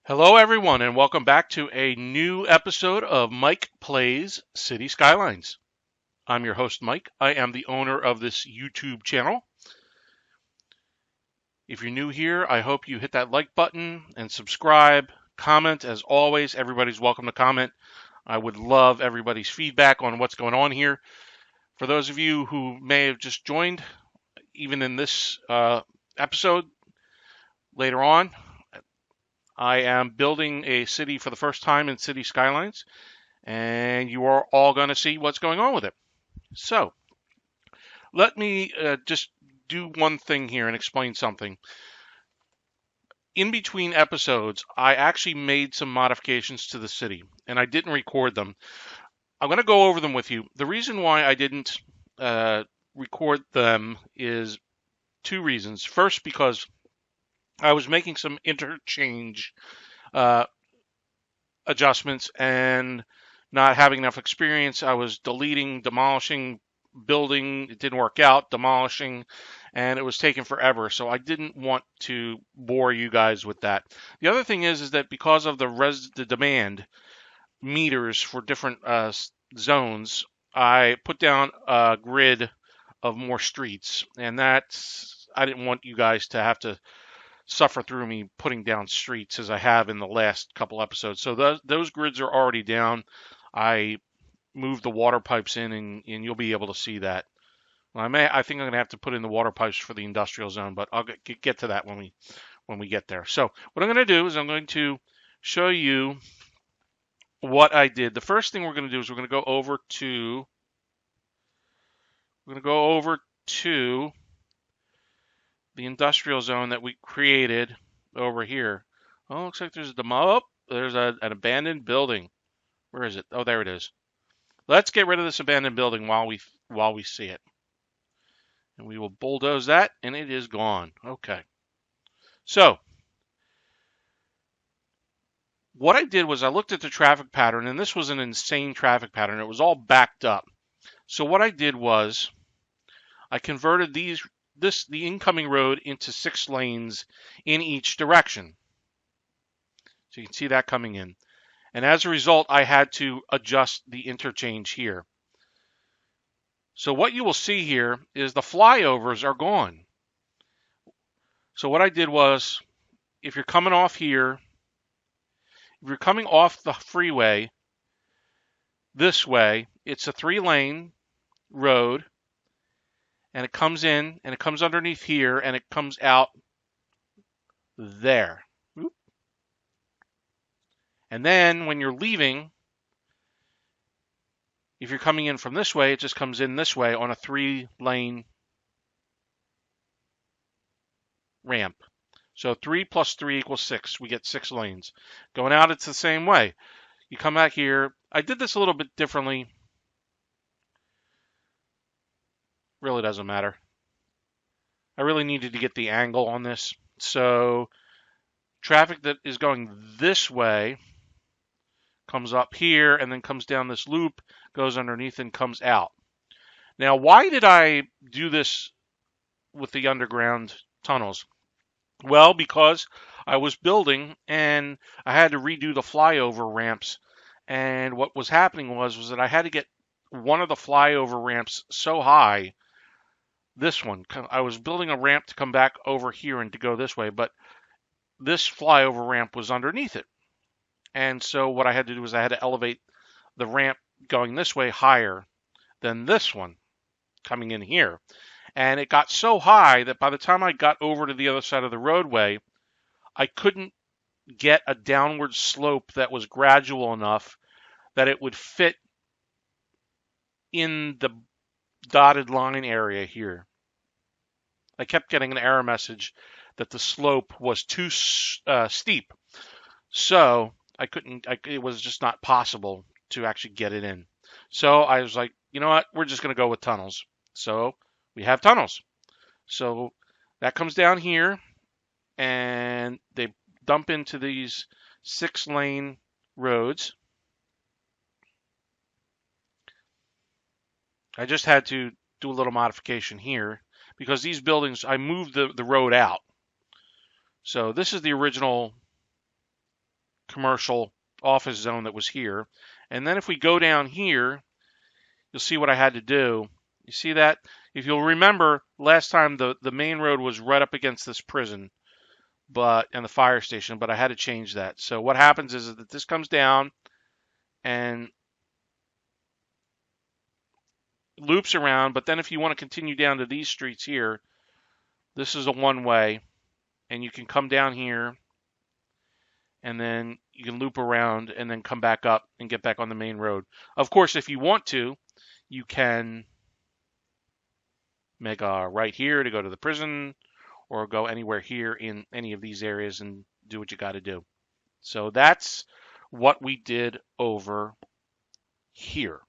Hello, everyone, and welcome back to a new episode of Mike Plays City Skylines. I'm your host, Mike. I am the owner of this YouTube channel. If you're new here, I hope you hit that like button and subscribe. Comment, as always. Everybody's welcome to comment. I would love everybody's feedback on what's going on here. For those of you who may have just joined, even in this episode later on, I am building a city for the first time in City Skylines, and you are all going to see what's going on with it. So, let me just do one thing here and explain something. In between episodes, I actually made some modifications to the city, and I didn't record them. I'm going to go over them with you. The reason why I didn't record them is two reasons. First, because I was making some interchange adjustments and not having enough experience. I was deleting, demolishing, building. It didn't work out, demolishing, and it was taking forever. So I didn't want to bore you guys with that. The other thing is that because of the demand meters for different zones, I put down a grid of more streets, and I didn't want you guys to have to suffer through me putting down streets as I have in the last couple episodes. So those grids are already down. I moved the water pipes in, and you'll be able to see that. Well, I think I'm going to have to put in the water pipes for the industrial zone, but I'll get to that when we get there. So what I'm going to do is I'm going to show you what I did. The first thing we're going to do is we're going to go over to the industrial zone that we created over here. Oh, looks like there's there's an abandoned building. Where is it? Oh, there it is. Let's get rid of this abandoned building while we see it. And we will bulldoze that, and it is gone. Okay. So, what I did was I looked at the traffic pattern, and this was an insane traffic pattern. It was all backed up. So what I did was I converted the incoming road into 6 lanes in each direction. So you can see that coming in. And as a result, I had to adjust the interchange here. So what you will see here is the flyovers are gone. So what I did was, if you're coming off here, if you're coming off the freeway this way, it's a 3-lane road, and it comes in, and it comes underneath here, and it comes out there. And then when you're leaving, if you're coming in from this way, it just comes in this way on a 3-lane ramp. So 3 plus 3 equals 6. We get 6 lanes. Going out, it's the same way. You come back here. I did this a little bit differently. Really doesn't matter. I really needed to get the angle on this. So traffic that is going this way comes up here and then comes down this loop, goes underneath and comes out. Now, why did I do this with the underground tunnels? Well, because I was building and I had to redo the flyover ramps. And what was happening was that I had to get one of the flyover ramps so high. This one, I was building a ramp to come back over here and to go this way, but this flyover ramp was underneath it. And so what I had to do was I had to elevate the ramp going this way higher than this one coming in here. And it got so high that by the time I got over to the other side of the roadway, I couldn't get a downward slope that was gradual enough that it would fit in the dotted line area here. I kept getting an error message that the slope was too steep. So it was just not possible to actually get it in. So I was like, you know what? We're just going to go with tunnels. So we have tunnels. So that comes down here, and they dump into these 6-lane roads. I just had to do a little modification here because these buildings, I moved the road out. So this is the original commercial office zone that was here. And then if we go down here, you'll see what I had to do. You see that? If you'll remember, last time the main road was right up against this prison and the fire station, but I had to change that. So what happens is that this comes down and loops around, but then if you want to continue down to these streets here, this is a one-way, and you can come down here, and then you can loop around and then come back up and get back on the main road. Of course, if you want to, you can make a right here to go to the prison, or go anywhere here in any of these areas and do what you got to do. So that's what we did over here.